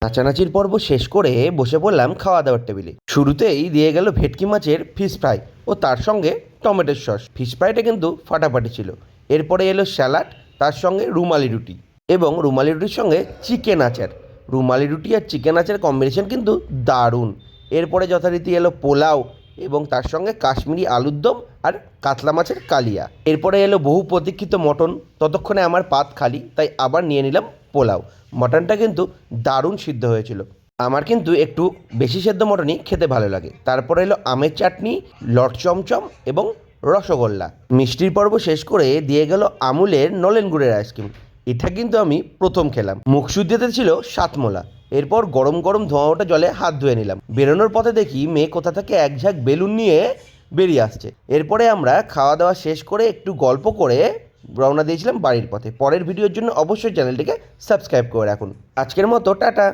নাচানাচির পর্ব শেষ করে বসে পড়লাম খাওয়া দাওয়ার টেবিলে। শুরুতেই দিয়ে গেল ভেটকি মাছের ফিশ ফ্রাই ও তার সঙ্গে টমেটোর সস। ফিশ ফ্রাইটা কিন্তু ফাটাফাটি ছিল। এরপরে এলো স্যালাড, তার সঙ্গে রুমালি রুটি এবং রুমালি রুটির সঙ্গে চিকেন আচার। রুমালি রুটি আর চিকেন আচার কম্বিনেশন কিন্তু দারুণ। এরপরে যথারীতি এলো পোলাও এবং তার সঙ্গে কাশ্মীরি আলুর দম আর কাতলা মাছের কালিয়া। এরপরে এলো বহু প্রতীক্ষিত মটন। ততক্ষণে আমার পাত খালি, তাই আবার নিয়ে নিলাম পোলাও। মটনটা কিন্তু দারুণ সিদ্ধ হয়েছিল। আমার কিন্তু একটু বেশি সেদ্ধ মটনই খেতে ভালো লাগে। তারপরে এলো আমের চাটনি, লট চমচম এবং রসগোল্লা। মিষ্টির পর্ব শেষ করে দিয়ে গেল আমুলের নলেন গুড়ের আইসক্রিম। এটা কিন্তু আমি প্রথম খেলাম। মুখশুদ্ধিতে ছিল সাতমোলা। এরপর গরম গরম ধোঁয়া ওঠা জলে হাত ধুয়ে নিলাম। বেরোনোর পথে দেখি মেয়ে কোথা থেকে এক ঝাঁক বেলুন নিয়ে বেরিয়ে আসছে। এরপরে আমরা খাওয়া দাওয়া শেষ করে একটু গল্প করে রওনা দিয়েছিলাম বাড়ির পথে। পরের ভিডিওর জন্য অবশ্যই চ্যানেলটিকে সাবস্ক্রাইব করে রাখুন। আজকের মতো টাটা।